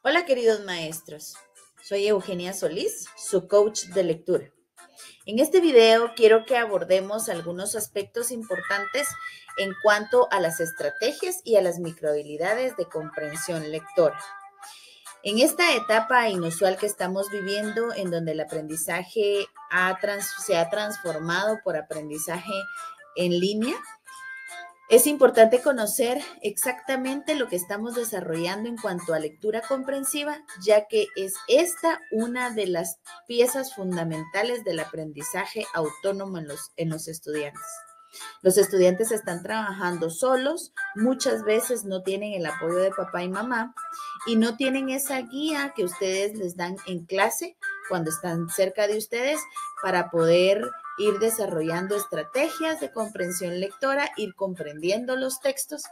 Hola queridos maestros, soy Eugenia Solís, su coach de lectura. En este video quiero que abordemos algunos aspectos importantes en cuanto a las estrategias y a las microhabilidades de comprensión lectora. En esta etapa inusual que estamos viviendo, en donde el aprendizaje se ha transformado por aprendizaje en línea, es importante conocer exactamente lo que estamos desarrollando en cuanto a lectura comprensiva, ya que es esta una de las piezas fundamentales del aprendizaje autónomo en los estudiantes. Los estudiantes están trabajando solos, muchas veces no tienen el apoyo de papá y mamá y no tienen esa guía que ustedes les dan en clase cuando están cerca de ustedes para poder ir desarrollando estrategias de comprensión lectora, ir comprendiendo los textos,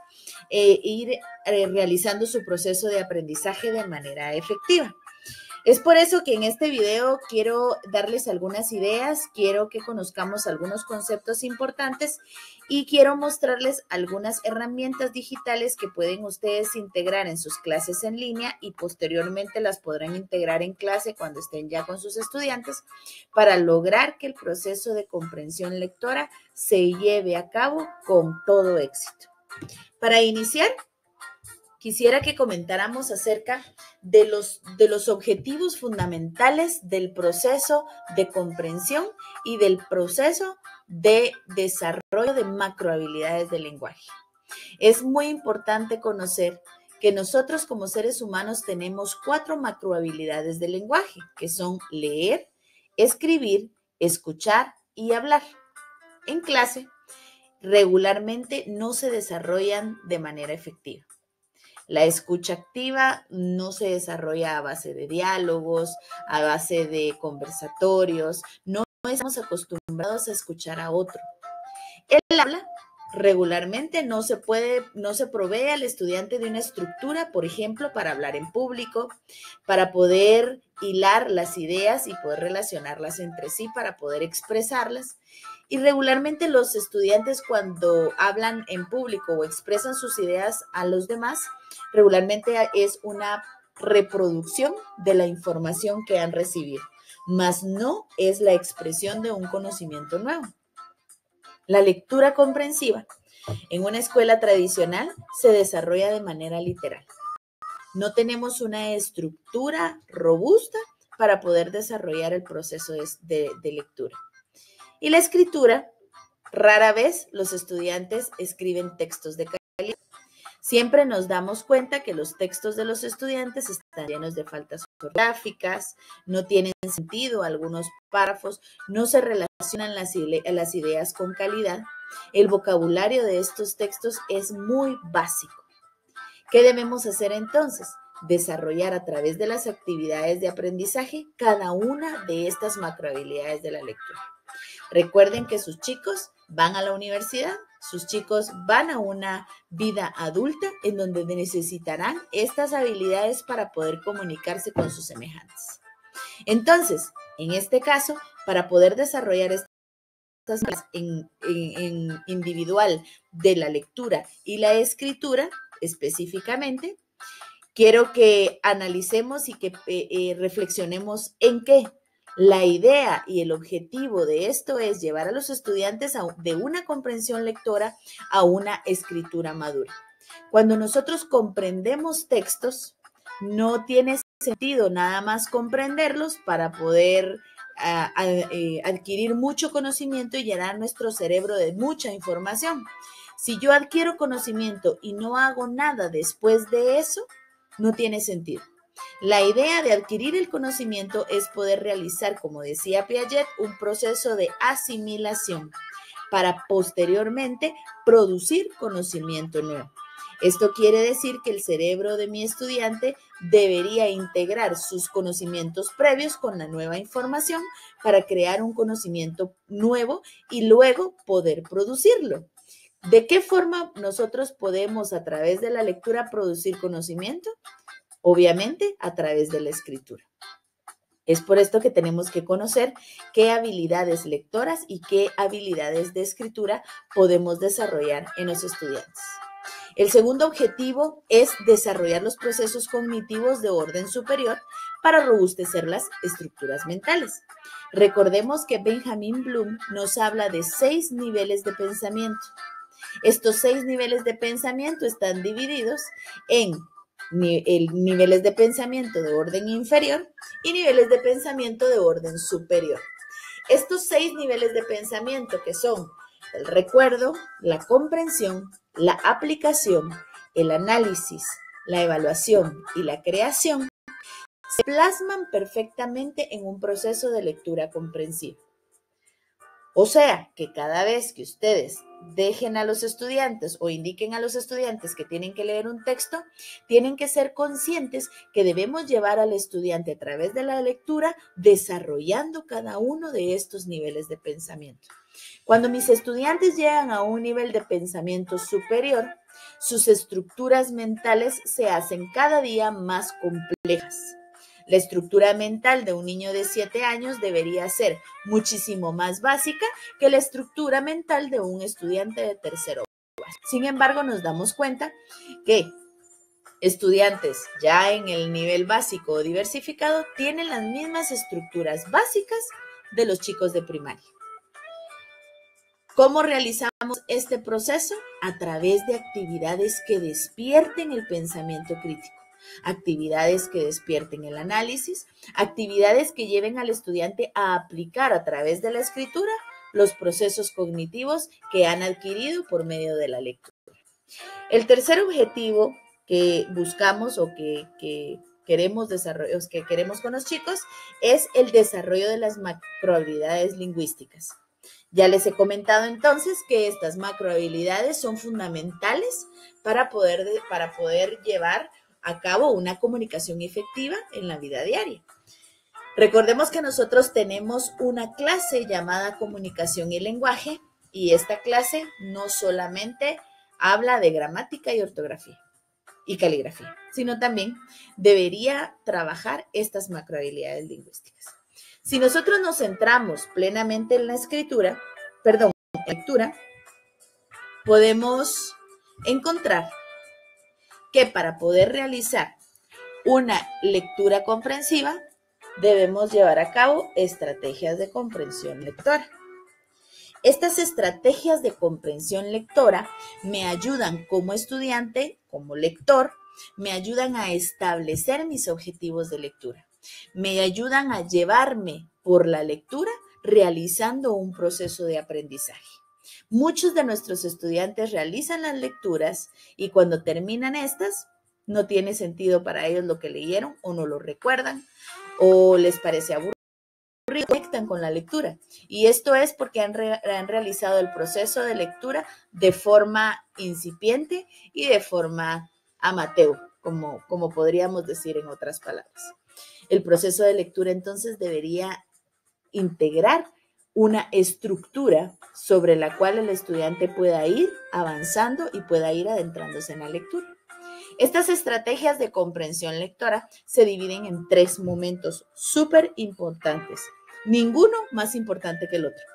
ir realizando su proceso de aprendizaje de manera efectiva. Es por eso que en este video quiero darles algunas ideas, quiero que conozcamos algunos conceptos importantes y quiero mostrarles algunas herramientas digitales que pueden ustedes integrar en sus clases en línea y posteriormente las podrán integrar en clase cuando estén ya con sus estudiantes para lograr que el proceso de comprensión lectora se lleve a cabo con todo éxito. Para iniciar, quisiera que comentáramos acerca de los objetivos fundamentales del proceso de comprensión y del proceso de desarrollo de macrohabilidades del lenguaje. Es muy importante conocer que nosotros como seres humanos tenemos 4 macrohabilidades del lenguaje, que son leer, escribir, escuchar y hablar. En clase, regularmente no se desarrollan de manera efectiva. La escucha activa no se desarrolla a base de diálogos, a base de conversatorios, no estamos acostumbrados a escuchar a otro. El habla regularmente no se provee al estudiante de una estructura, por ejemplo, para hablar en público, para poder hilar las ideas y poder relacionarlas entre sí, para poder expresarlas. Y regularmente los estudiantes cuando hablan en público o expresan sus ideas a los demás, regularmente es una reproducción de la información que han recibido, mas no es la expresión de un conocimiento nuevo. La lectura comprensiva en una escuela tradicional se desarrolla de manera literal. No tenemos una estructura robusta para poder desarrollar el proceso de lectura. Y la escritura, rara vez los estudiantes escriben textos de calidad. Siempre nos damos cuenta que los textos de los estudiantes están llenos de faltas ortográficas, no tienen sentido algunos párrafos, no se relacionan las ideas con calidad. El vocabulario de estos textos es muy básico. ¿Qué debemos hacer entonces? Desarrollar a través de las actividades de aprendizaje cada una de estas macrohabilidades de la lectura. Recuerden que sus chicos van a la universidad, sus chicos van a una vida adulta en donde necesitarán estas habilidades para poder comunicarse con sus semejantes. Entonces, en este caso, para poder desarrollar estas en individual de la lectura y la escritura específicamente, quiero que analicemos y que reflexionemos en qué. La idea y el objetivo de esto es llevar a los estudiantes de una comprensión lectora a una escritura madura. Cuando nosotros comprendemos textos, no tiene sentido nada más comprenderlos para poder adquirir mucho conocimiento y llenar nuestro cerebro de mucha información. Si yo adquiero conocimiento y no hago nada después de eso, no tiene sentido. La idea de adquirir el conocimiento es poder realizar, como decía Piaget, un proceso de asimilación para posteriormente producir conocimiento nuevo. Esto quiere decir que el cerebro de mi estudiante debería integrar sus conocimientos previos con la nueva información para crear un conocimiento nuevo y luego poder producirlo. ¿De qué forma nosotros podemos a través de la lectura producir conocimiento? Obviamente a través de la escritura. Es por esto que tenemos que conocer qué habilidades lectoras y qué habilidades de escritura podemos desarrollar en los estudiantes. El segundo objetivo es desarrollar los procesos cognitivos de orden superior para robustecer las estructuras mentales. Recordemos que Benjamin Bloom nos habla de 6 niveles de pensamiento. Estos 6 niveles de pensamiento están divididos en niveles de pensamiento de orden inferior y niveles de pensamiento de orden superior. Estos 6 niveles de pensamiento, que son el recuerdo, la comprensión, la aplicación, el análisis, la evaluación y la creación, se plasman perfectamente en un proceso de lectura comprensiva. O sea, que cada vez que ustedes dejen a los estudiantes o indiquen a los estudiantes que tienen que leer un texto, tienen que ser conscientes que debemos llevar al estudiante a través de la lectura desarrollando cada uno de estos niveles de pensamiento. Cuando mis estudiantes llegan a un nivel de pensamiento superior, sus estructuras mentales se hacen cada día más complejas. La estructura mental de un niño de 7 años debería ser muchísimo más básica que la estructura mental de un estudiante de tercero. Sin embargo, nos damos cuenta que estudiantes ya en el nivel básico o diversificado tienen las mismas estructuras básicas de los chicos de primaria. ¿Cómo realizamos este proceso? A través de actividades que despierten el pensamiento crítico, actividades que despierten el análisis, actividades que lleven al estudiante a aplicar a través de la escritura los procesos cognitivos que han adquirido por medio de la lectura. El tercer objetivo que buscamos o que queremos con los chicos es el desarrollo de las macrohabilidades lingüísticas. Ya les he comentado entonces que estas macrohabilidades son fundamentales para poder llevar a cabo una comunicación efectiva en la vida diaria. Recordemos que nosotros tenemos una clase llamada Comunicación y Lenguaje y esta clase no solamente habla de gramática y ortografía y caligrafía, sino también debería trabajar estas macrohabilidades lingüísticas. Si nosotros nos centramos plenamente en la lectura, podemos encontrar que para poder realizar una lectura comprensiva debemos llevar a cabo estrategias de comprensión lectora. Estas estrategias de comprensión lectora me ayudan como estudiante, como lector, me ayudan a establecer mis objetivos de lectura. Me ayudan a llevarme por la lectura realizando un proceso de aprendizaje. Muchos de nuestros estudiantes realizan las lecturas y cuando terminan estas, no tiene sentido para ellos lo que leyeron o no lo recuerdan o les parece aburrido, conectan con la lectura. Y esto es porque han realizado el proceso de lectura de forma incipiente y de forma amateur, como podríamos decir en otras palabras. El proceso de lectura entonces debería integrar una estructura sobre la cual el estudiante pueda ir avanzando y pueda ir adentrándose en la lectura. Estas estrategias de comprensión lectora se dividen en 3 momentos súper importantes, ninguno más importante que el otro.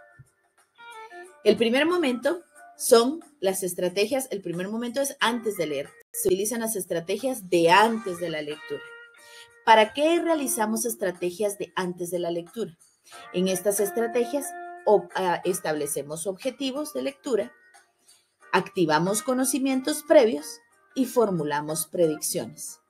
El primer momento son las estrategias, el primer momento es antes de leer, se utilizan las estrategias de antes de la lectura. ¿Para qué realizamos estrategias de antes de la lectura? En estas estrategias establecemos objetivos de lectura, activamos conocimientos previos y formulamos predicciones.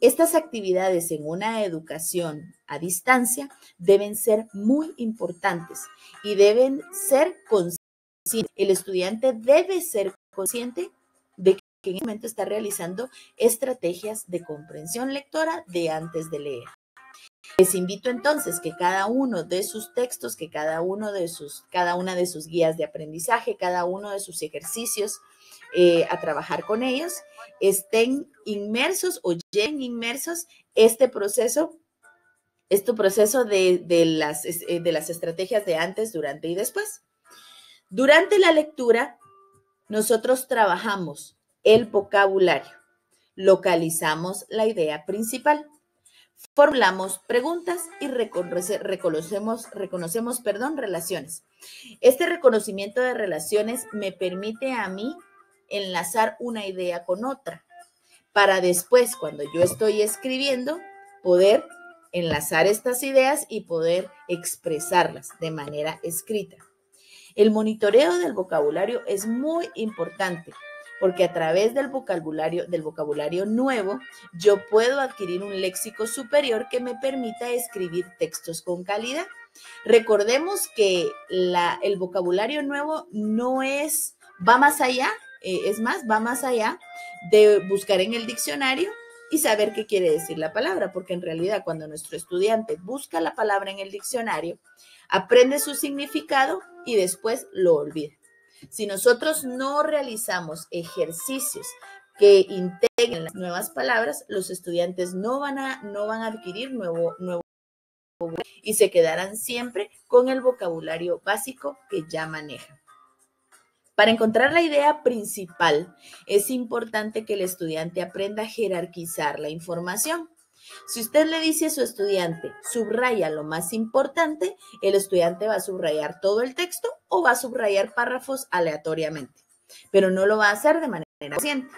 Estas actividades en una educación a distancia deben ser muy importantes y deben ser conscientes. El estudiante debe ser consciente de que en este momento está realizando estrategias de comprensión lectora de antes de leer. Les invito entonces que cada uno de sus textos, que cada una de sus guías de aprendizaje, cada uno de sus ejercicios a trabajar con ellos, estén inmersos o lleven inmersos este proceso de las estrategias de antes, durante y después. Durante la lectura, nosotros trabajamos el vocabulario, localizamos la idea principal, formulamos preguntas y reconocemos relaciones. Este reconocimiento de relaciones me permite a mí enlazar una idea con otra, para después, cuando yo estoy escribiendo, poder enlazar estas ideas y poder expresarlas de manera escrita. El monitoreo del vocabulario es muy importante porque a través del vocabulario nuevo, yo puedo adquirir un léxico superior que me permita escribir textos con calidad. Recordemos que el vocabulario nuevo va más allá, va más allá de buscar en el diccionario y saber qué quiere decir la palabra, porque en realidad cuando nuestro estudiante busca la palabra en el diccionario, aprende su significado y después lo olvida. Si nosotros no realizamos ejercicios que integren las nuevas palabras, los estudiantes no van a adquirir nuevo y se quedarán siempre con el vocabulario básico que ya manejan. Para encontrar la idea principal, es importante que el estudiante aprenda a jerarquizar la información. Si usted le dice a su estudiante, subraya lo más importante, el estudiante va a subrayar todo el texto o va a subrayar párrafos aleatoriamente, pero no lo va a hacer de manera consciente.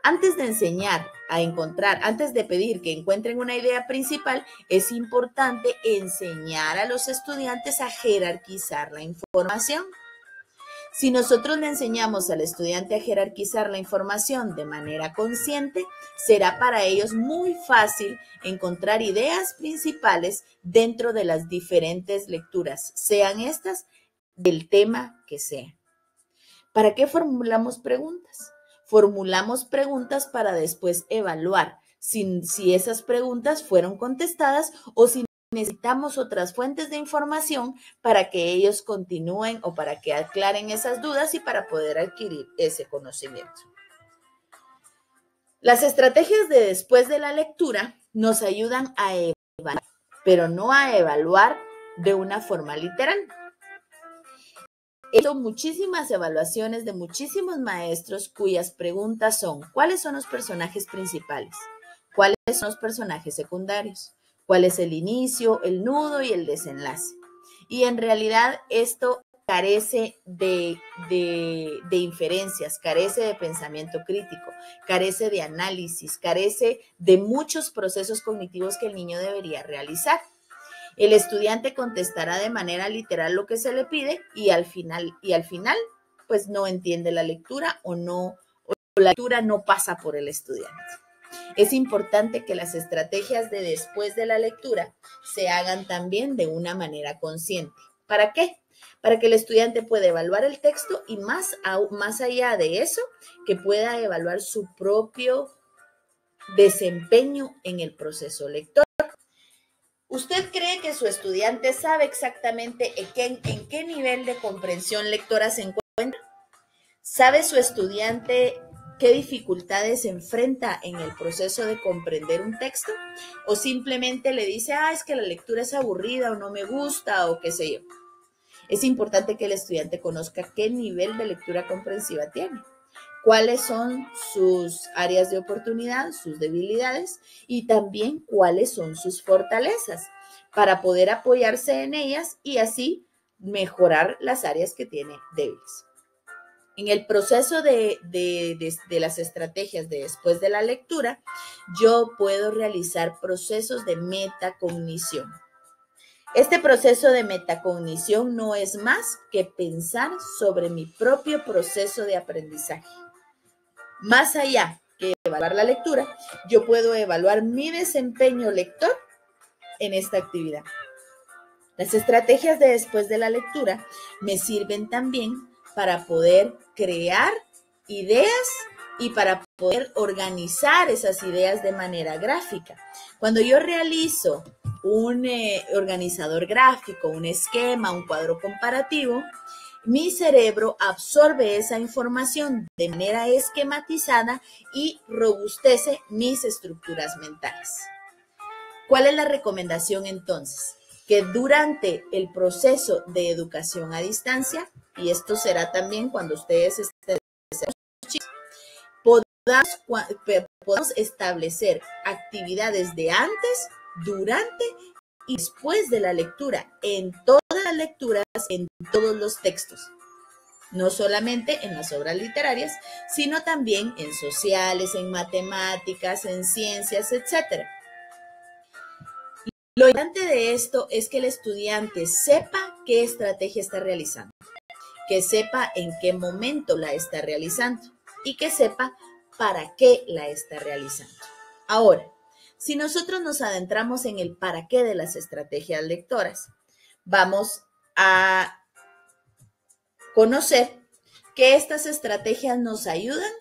Antes de enseñar a encontrar, antes de pedir que encuentren una idea principal, es importante enseñar a los estudiantes a jerarquizar la información. Si nosotros le enseñamos al estudiante a jerarquizar la información de manera consciente, será para ellos muy fácil encontrar ideas principales dentro de las diferentes lecturas, sean estas del tema que sea. ¿Para qué formulamos preguntas? Formulamos preguntas para después evaluar si esas preguntas fueron contestadas o si necesitamos otras fuentes de información para que ellos continúen o para que aclaren esas dudas y para poder adquirir ese conocimiento. Las estrategias de después de la lectura nos ayudan a evaluar, pero no a evaluar de una forma literal. He hecho muchísimas evaluaciones de muchísimos maestros cuyas preguntas son: ¿cuáles son los personajes principales? ¿Cuáles son los personajes secundarios? ¿Cuál es el inicio, el nudo y el desenlace? Y en realidad esto carece de inferencias, carece de pensamiento crítico, carece de análisis, carece de muchos procesos cognitivos que el niño debería realizar. El estudiante contestará de manera literal lo que se le pide y al final pues no entiende la lectura o la lectura no pasa por el estudiante. Es importante que las estrategias de después de la lectura se hagan también de una manera consciente. ¿Para qué? Para que el estudiante pueda evaluar el texto y más allá de eso, que pueda evaluar su propio desempeño en el proceso lector. ¿Usted cree que su estudiante sabe exactamente en qué nivel de comprensión lectora se encuentra? ¿Sabe su estudiante qué dificultades enfrenta en el proceso de comprender un texto? ¿O simplemente le dice, es que la lectura es aburrida o no me gusta o qué sé yo? Es importante que el estudiante conozca qué nivel de lectura comprensiva tiene, cuáles son sus áreas de oportunidad, sus debilidades y también cuáles son sus fortalezas para poder apoyarse en ellas y así mejorar las áreas que tiene débiles. En el proceso de las estrategias de después de la lectura, yo puedo realizar procesos de metacognición. Este proceso de metacognición no es más que pensar sobre mi propio proceso de aprendizaje. Más allá que evaluar la lectura, yo puedo evaluar mi desempeño lector en esta actividad. Las estrategias de después de la lectura me sirven también para poder crear ideas y para poder organizar esas ideas de manera gráfica. Cuando yo realizo un organizador gráfico, un esquema, un cuadro comparativo, mi cerebro absorbe esa información de manera esquematizada y robustece mis estructuras mentales. ¿Cuál es la recomendación entonces? Que durante el proceso de educación a distancia, y esto será también cuando ustedes estén podamos establecer actividades de antes, durante y después de la lectura, en todas las lecturas, en todos los textos. no solamente en las obras literarias, sino también en sociales, en matemáticas, en ciencias, etc. Lo importante de esto es que el estudiante sepa qué estrategia está realizando, que sepa en qué momento la está realizando y que sepa para qué la está realizando. Ahora, si nosotros nos adentramos en el para qué de las estrategias lectoras, vamos a conocer que estas estrategias nos ayudan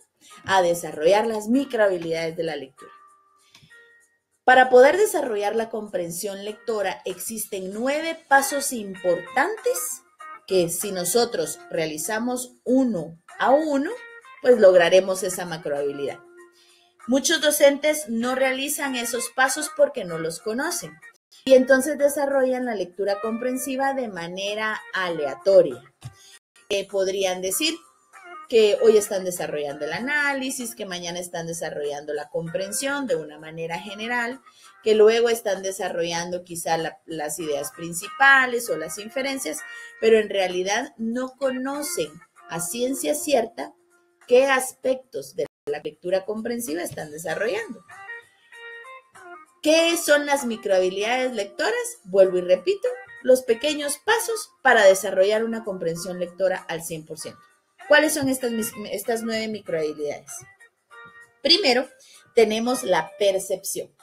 a desarrollar las microhabilidades de la lectura. Para poder desarrollar la comprensión lectora existen 9 pasos importantes que si nosotros realizamos uno a uno, pues lograremos esa macrohabilidad. Muchos docentes no realizan esos pasos porque no los conocen y entonces desarrollan la lectura comprensiva de manera aleatoria. Podrían decir que hoy están desarrollando el análisis, que mañana están desarrollando la comprensión de una manera general, que luego están desarrollando quizá las ideas principales o las inferencias, pero en realidad no conocen a ciencia cierta qué aspectos de la lectura comprensiva están desarrollando. ¿Qué son las microhabilidades lectoras? Vuelvo y repito, los pequeños pasos para desarrollar una comprensión lectora al 100%. ¿Cuáles son estas 9 microhabilidades? Primero, tenemos la percepción.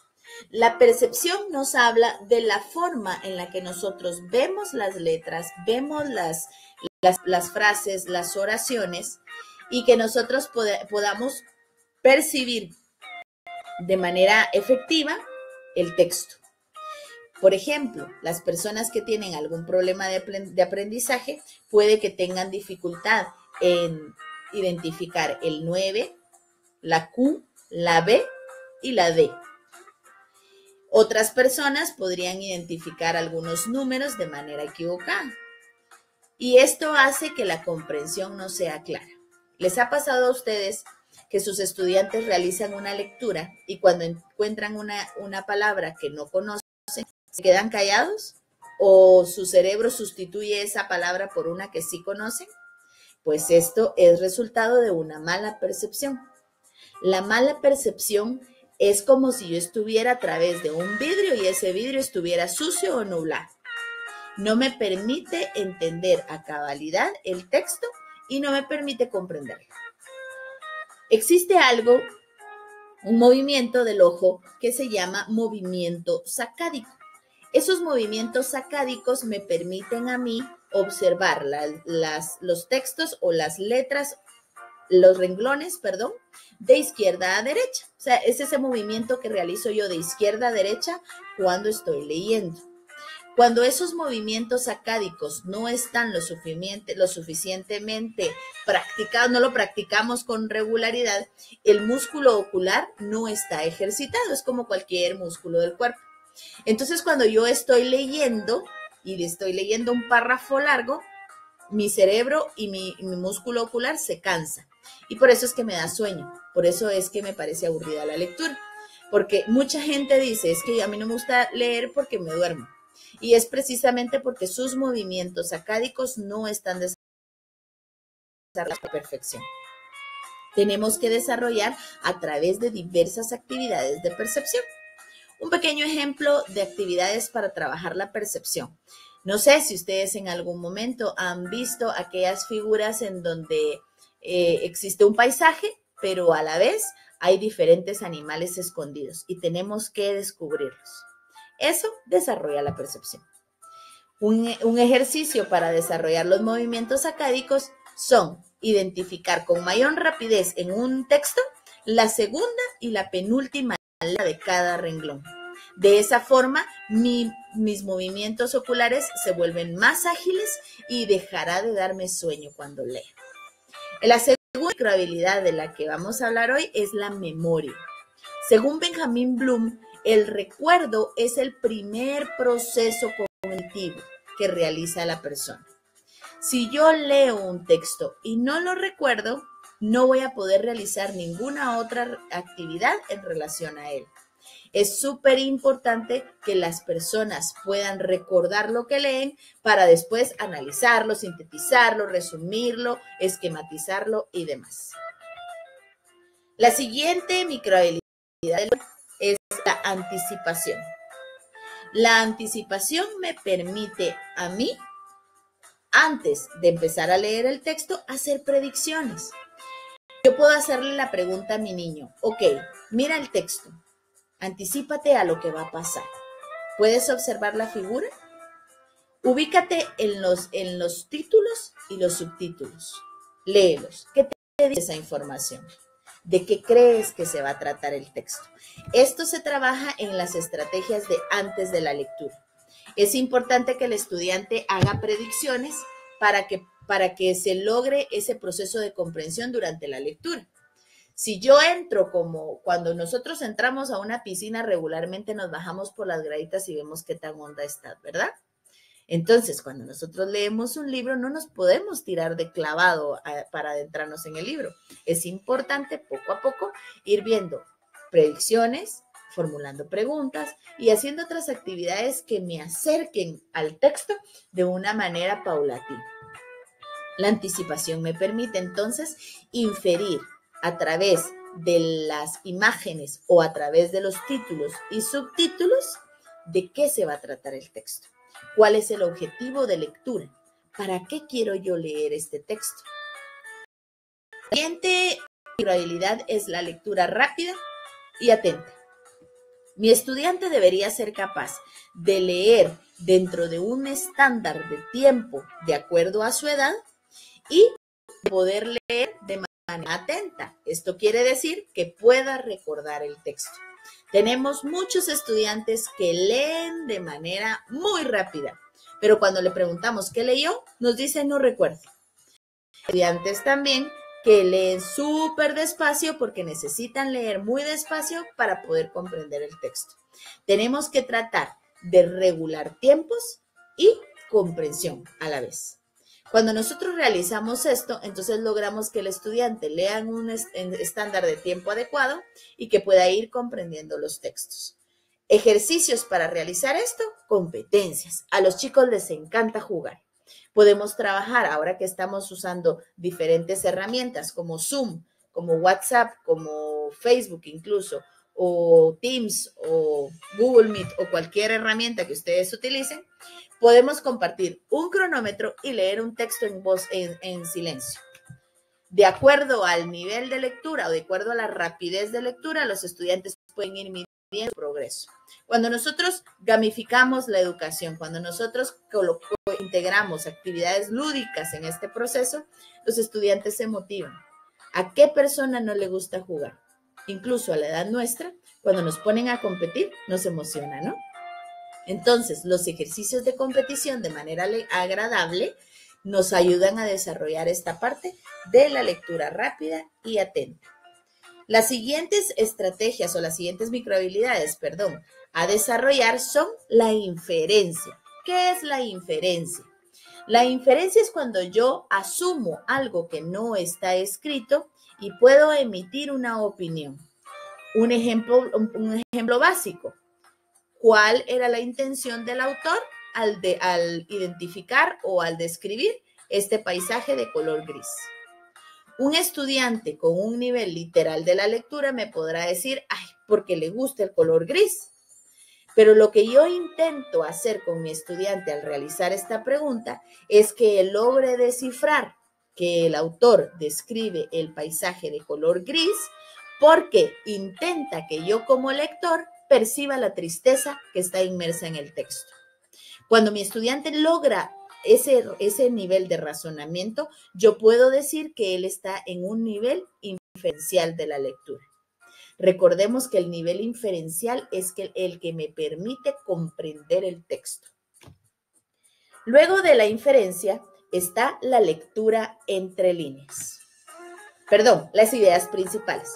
La percepción nos habla de la forma en la que nosotros vemos las letras, vemos las frases, las oraciones y que nosotros podamos percibir de manera efectiva el texto. Por ejemplo, las personas que tienen algún problema de aprendizaje puede que tengan dificultad en identificar el 9, la Q, la B y la D. Otras personas podrían identificar algunos números de manera equivocada. Y esto hace que la comprensión no sea clara. ¿Les ha pasado a ustedes que sus estudiantes realizan una lectura y cuando encuentran una palabra que no conocen, se quedan callados? ¿O su cerebro sustituye esa palabra por una que sí conocen? Pues esto es resultado de una mala percepción. La mala percepción es como si yo estuviera a través de un vidrio y ese vidrio estuviera sucio o nublado. No me permite entender a cabalidad el texto y no me permite comprenderlo. Existe un movimiento del ojo que se llama movimiento sacádico. Esos movimientos sacádicos me permiten a mí observar los textos o las letras, los renglones, de izquierda a derecha. O sea, es ese movimiento que realizo yo de izquierda a derecha cuando estoy leyendo. Cuando esos movimientos sacádicos no están lo suficientemente practicados, no lo practicamos con regularidad, el músculo ocular no está ejercitado, es como cualquier músculo del cuerpo. Entonces, cuando yo estoy leyendo y estoy leyendo un párrafo largo, mi cerebro y mi músculo ocular se cansa. Y por eso es que me da sueño, por eso es que me parece aburrida la lectura. Porque mucha gente dice, es que a mí no me gusta leer porque me duermo. Y es precisamente porque sus movimientos sacádicos no están desarrollados a la perfección. Tenemos que desarrollar a través de diversas actividades de percepción. Un pequeño ejemplo de actividades para trabajar la percepción. No sé si ustedes en algún momento han visto aquellas figuras en donde existe un paisaje, pero a la vez hay diferentes animales escondidos y tenemos que descubrirlos. Eso desarrolla la percepción. Un ejercicio para desarrollar los movimientos sacádicos son identificar con mayor rapidez en un texto la segunda y la penúltima letra de cada renglón. De esa forma, mis movimientos oculares se vuelven más ágiles y dejará de darme sueño cuando lea. La segunda microhabilidad de la que vamos a hablar hoy es la memoria. Según Benjamin Bloom, el recuerdo es el primer proceso cognitivo que realiza la persona. Si yo leo un texto y no lo recuerdo, no voy a poder realizar ninguna otra actividad en relación a él. Es súper importante que las personas puedan recordar lo que leen para después analizarlo, sintetizarlo, resumirlo, esquematizarlo y demás. La siguiente microhabilidad es la anticipación. La anticipación me permite a mí, antes de empezar a leer el texto, hacer predicciones. Yo puedo hacerle la pregunta a mi niño, ok, mira el texto, anticípate a lo que va a pasar. ¿Puedes observar la figura? Ubícate en los títulos y los subtítulos. Léelos. ¿Qué te dice esa información? ¿De qué crees que se va a tratar el texto? Esto se trabaja en las estrategias de antes de la lectura. Es importante que el estudiante haga predicciones para que se logre ese proceso de comprensión durante la lectura. Si yo entro como cuando nosotros entramos a una piscina regularmente nos bajamos por las graditas y vemos qué tan honda está, ¿verdad? Entonces, cuando nosotros leemos un libro, no nos podemos tirar de clavado para adentrarnos en el libro. Es importante poco a poco ir viendo predicciones, formulando preguntas y haciendo otras actividades que me acerquen al texto de una manera paulatina. La anticipación me permite entonces inferir a través de las imágenes o a través de los títulos y subtítulos de qué se va a tratar el texto. ¿Cuál es el objetivo de lectura? ¿Para qué quiero yo leer este texto? La siguiente habilidad es la lectura rápida y atenta. Mi estudiante debería ser capaz de leer dentro de un estándar de tiempo de acuerdo a su edad y poder leer de manera atenta. Esto quiere decir que pueda recordar el texto. Tenemos muchos estudiantes que leen de manera muy rápida, pero cuando le preguntamos qué leyó, nos dice no recuerdo. Estudiantes también que leen súper despacio porque necesitan leer muy despacio para poder comprender el texto. Tenemos que tratar de regular tiempos y comprensión a la vez. Cuando nosotros realizamos esto, entonces logramos que el estudiante lea en un estándar de tiempo adecuado y que pueda ir comprendiendo los textos. Ejercicios para realizar esto, competencias. A los chicos les encanta jugar. Podemos trabajar ahora que estamos usando diferentes herramientas como Zoom, como WhatsApp, como Facebook incluso, o Teams, o Google Meet, o cualquier herramienta que ustedes utilicen. Podemos compartir un cronómetro y leer un texto en voz en silencio. De acuerdo al nivel de lectura o de acuerdo a la rapidez de lectura, los estudiantes pueden ir midiendo su progreso. Cuando nosotros gamificamos la educación, cuando nosotros integramos actividades lúdicas en este proceso, los estudiantes se motivan. ¿A qué persona no le gusta jugar? Incluso a la edad nuestra, cuando nos ponen a competir, nos emociona, ¿no? Entonces, los ejercicios de competición de manera agradable nos ayudan a desarrollar esta parte de la lectura rápida y atenta. Las siguientes estrategias o las siguientes microhabilidades, a desarrollar son la inferencia. ¿Qué es la inferencia? La inferencia es cuando yo asumo algo que no está escrito y puedo emitir una opinión. Un ejemplo básico. ¿Cuál era la intención del autor al identificar o al describir este paisaje de color gris? Un estudiante con un nivel literal de la lectura me podrá decir, ay, porque le gusta el color gris. Pero lo que yo intento hacer con mi estudiante al realizar esta pregunta es que él logre descifrar que el autor describe el paisaje de color gris porque intenta que yo como lector perciba la tristeza que está inmersa en el texto. Cuando mi estudiante logra ese nivel de razonamiento, yo puedo decir que él está en un nivel inferencial de la lectura. Recordemos que el nivel inferencial es el que me permite comprender el texto. Luego de la inferencia está la lectura entre líneas. Las ideas principales.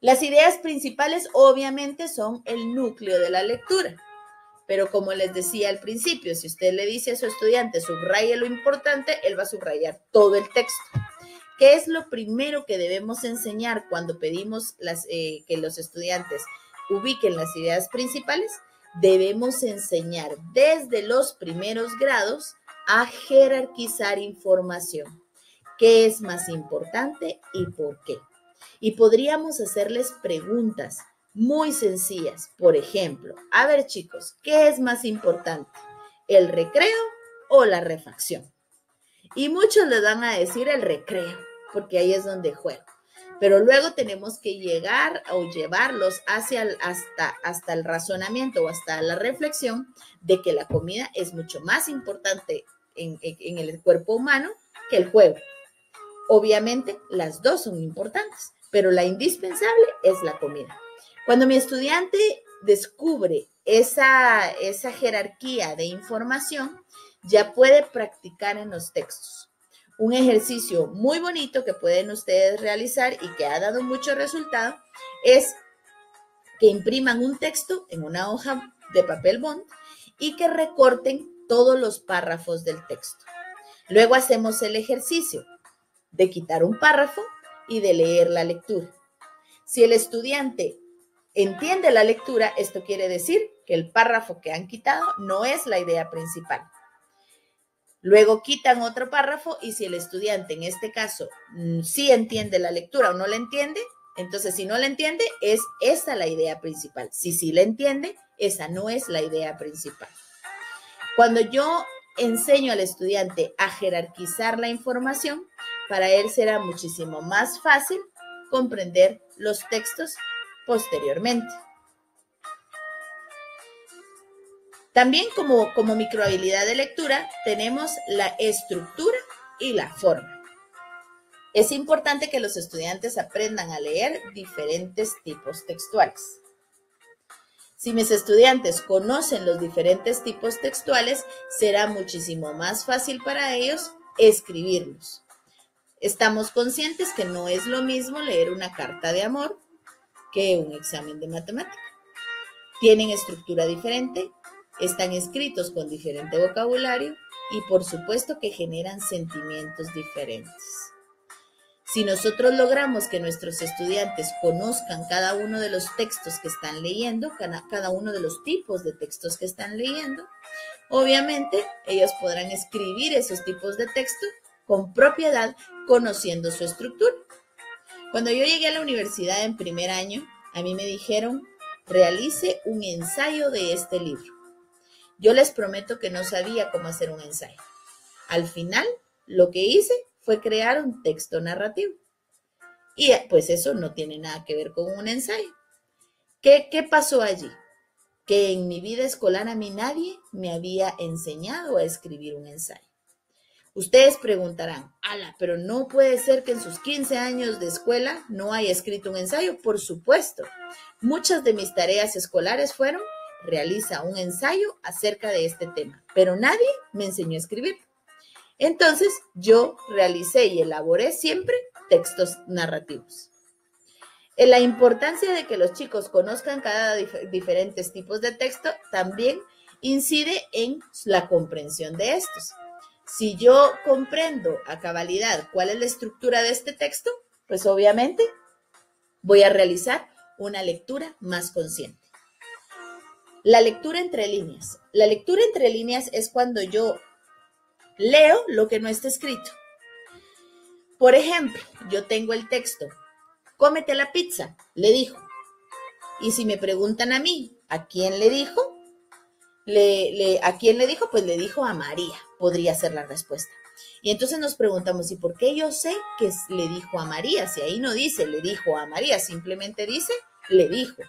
Las ideas principales obviamente son el núcleo de la lectura, pero como les decía al principio, si usted le dice a su estudiante subraye lo importante, él va a subrayar todo el texto. ¿Qué es lo primero que debemos enseñar cuando pedimos que los estudiantes ubiquen las ideas principales, debemos enseñar desde los primeros grados a jerarquizar información. ¿Qué es más importante y por qué? Y podríamos hacerles preguntas muy sencillas. Por ejemplo, a ver chicos, ¿qué es más importante? ¿El recreo o la refacción? Y muchos les van a decir el recreo, porque ahí es donde juego. Pero luego tenemos que llegar o llevarlos hasta el razonamiento o hasta la reflexión de que la comida es mucho más importante en el cuerpo humano que el juego. Obviamente, las dos son importantes, pero la indispensable es la comida. Cuando mi estudiante descubre esa jerarquía de información, ya puede practicar en los textos. Un ejercicio muy bonito que pueden ustedes realizar y que ha dado mucho resultado es que impriman un texto en una hoja de papel bond y que recorten todos los párrafos del texto. Luego hacemos el ejercicio de quitar un párrafo y de leer la lectura. Si el estudiante entiende la lectura, esto quiere decir que el párrafo que han quitado no es la idea principal. Luego quitan otro párrafo y si el estudiante en este caso sí entiende la lectura o no la entiende, entonces si no la entiende, es esa la idea principal. Si sí la entiende, esa no es la idea principal. Cuando yo enseño al estudiante a jerarquizar la información, para él será muchísimo más fácil comprender los textos posteriormente. También como microhabilidad de lectura tenemos la estructura y la forma. Es importante que los estudiantes aprendan a leer diferentes tipos textuales. Si mis estudiantes conocen los diferentes tipos textuales, será muchísimo más fácil para ellos escribirlos. Estamos conscientes que no es lo mismo leer una carta de amor que un examen de matemática. Tienen estructura diferente, están escritos con diferente vocabulario y por supuesto que generan sentimientos diferentes. Si nosotros logramos que nuestros estudiantes conozcan cada uno de los textos que están leyendo, cada uno de los tipos de textos que están leyendo, obviamente ellos podrán escribir esos tipos de texto con propiedad, conociendo su estructura. Cuando yo llegué a la universidad en primer año, a mí me dijeron, realice un ensayo de este libro. Yo les prometo que no sabía cómo hacer un ensayo. Al final, lo que hice fue crear un texto narrativo. Y pues eso no tiene nada que ver con un ensayo. ¿Qué pasó allí? Que en mi vida escolar a mí nadie me había enseñado a escribir un ensayo. Ustedes preguntarán, ala, pero no puede ser que en sus 15 años de escuela no haya escrito un ensayo. Por supuesto, muchas de mis tareas escolares fueron, realiza un ensayo acerca de este tema, pero nadie me enseñó a escribir. Entonces, yo realicé y elaboré siempre textos narrativos. La importancia de que los chicos conozcan cada diferentes tipos de texto también incide en la comprensión de estos. Si yo comprendo a cabalidad cuál es la estructura de este texto, pues obviamente voy a realizar una lectura más consciente. La lectura entre líneas. La lectura entre líneas es cuando yo leo lo que no está escrito. Por ejemplo, yo tengo el texto, cómete la pizza, le dijo. Y si me preguntan a mí, ¿a quién le dijo? ¿A quién le dijo? Pues le dijo a María, podría ser la respuesta. Y entonces nos preguntamos, ¿y por qué yo sé que le dijo a María? Si ahí no dice le dijo a María, simplemente dice le dijo.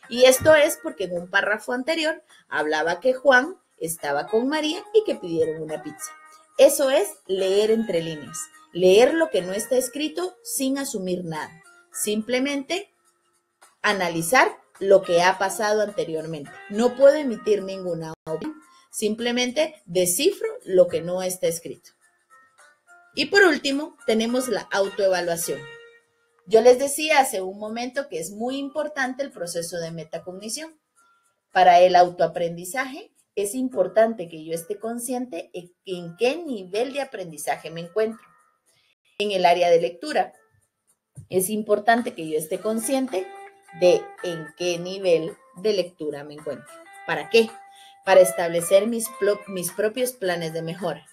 Y esto es porque en un párrafo anterior hablaba que Juan estaba con María y que pidieron una pizza. Eso es leer entre líneas, leer lo que no está escrito sin asumir nada, simplemente analizar lo que ha pasado anteriormente. No puedo emitir ninguna opinión, simplemente descifro lo que no está escrito. Y por último, tenemos la autoevaluación. Yo les decía hace un momento que es muy importante el proceso de metacognición. Para el autoaprendizaje es importante que yo esté consciente en qué nivel de aprendizaje me encuentro. En el área de lectura, es importante que yo esté consciente de en qué nivel de lectura me encuentro. ¿Para qué? Para establecer mis propios planes de mejora.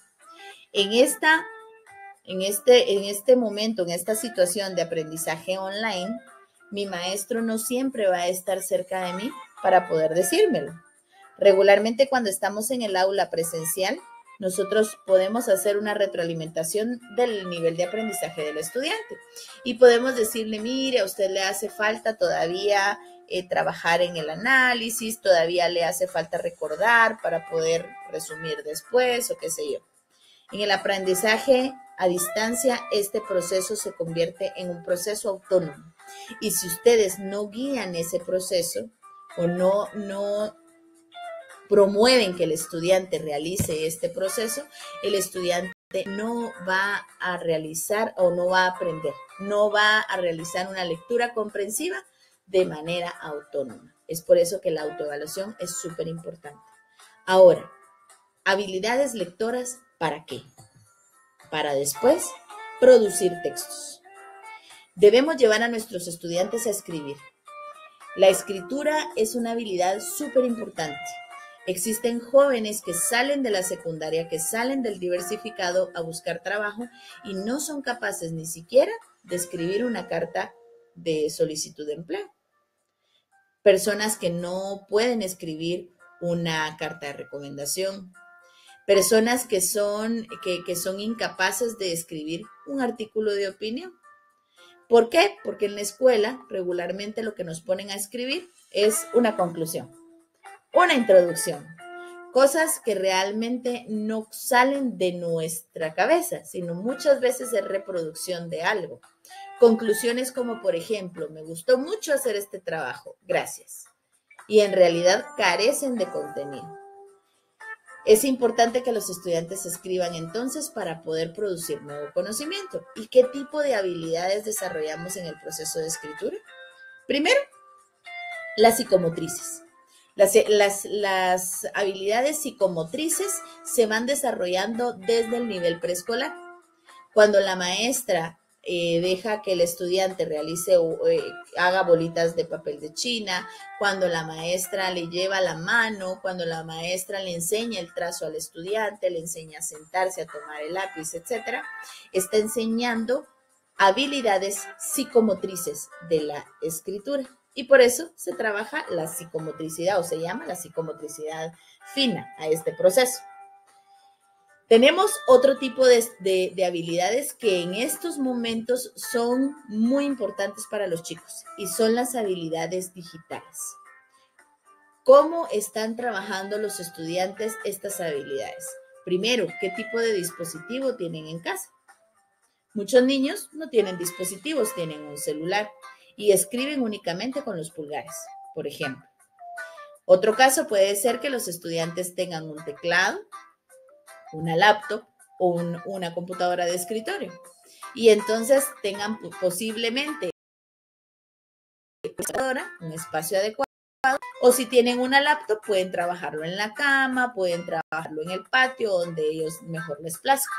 En este momento, en esta situación de aprendizaje online, mi maestro no siempre va a estar cerca de mí para poder decírmelo. Regularmente cuando estamos en el aula presencial, nosotros podemos hacer una retroalimentación del nivel de aprendizaje del estudiante y podemos decirle, mire, a usted le hace falta todavía trabajar en el análisis, todavía le hace falta recordar para poder resumir después o qué sé yo. En el aprendizaje a distancia, este proceso se convierte en un proceso autónomo. Y si ustedes no guían ese proceso o no promueven que el estudiante realice este proceso, el estudiante no va a realizar o no va a aprender, no va a realizar una lectura comprensiva de manera autónoma. Es por eso que la autoevaluación es súper importante. Ahora, habilidades lectoras, ¿para qué? Para después producir textos. Debemos llevar a nuestros estudiantes a escribir. La escritura es una habilidad súper importante. Existen jóvenes que salen de la secundaria, que salen del diversificado a buscar trabajo y no son capaces ni siquiera de escribir una carta de solicitud de empleo. Personas que no pueden escribir una carta de recomendación. Personas que son incapaces de escribir un artículo de opinión. ¿Por qué? Porque en la escuela regularmente lo que nos ponen a escribir es una conclusión, una introducción, cosas que realmente no salen de nuestra cabeza, sino muchas veces es reproducción de algo. Conclusiones como, por ejemplo, me gustó mucho hacer este trabajo, gracias. Y en realidad carecen de contenido. Es importante que los estudiantes escriban entonces para poder producir nuevo conocimiento. ¿Y qué tipo de habilidades desarrollamos en el proceso de escritura? Primero, las psicomotrices. Las habilidades psicomotrices se van desarrollando desde el nivel preescolar. Cuando la maestra deja que el estudiante haga bolitas de papel de China, cuando la maestra le lleva la mano, cuando la maestra le enseña el trazo al estudiante, le enseña a sentarse, a tomar el lápiz, etc., está enseñando habilidades psicomotrices de la escritura. Y por eso se trabaja la psicomotricidad o se llama la psicomotricidad fina a este proceso. Tenemos otro tipo de habilidades que en estos momentos son muy importantes para los chicos y son las habilidades digitales. ¿Cómo están trabajando los estudiantes estas habilidades? Primero, ¿qué tipo de dispositivo tienen en casa? Muchos niños no tienen dispositivos, tienen un celular y escriben únicamente con los pulgares, por ejemplo. Otro caso puede ser que los estudiantes tengan un teclado, una laptop o una computadora de escritorio. Y entonces tengan posiblemente un espacio adecuado. O si tienen una laptop, pueden trabajarlo en la cama, pueden trabajarlo en el patio, donde ellos mejor les plazca.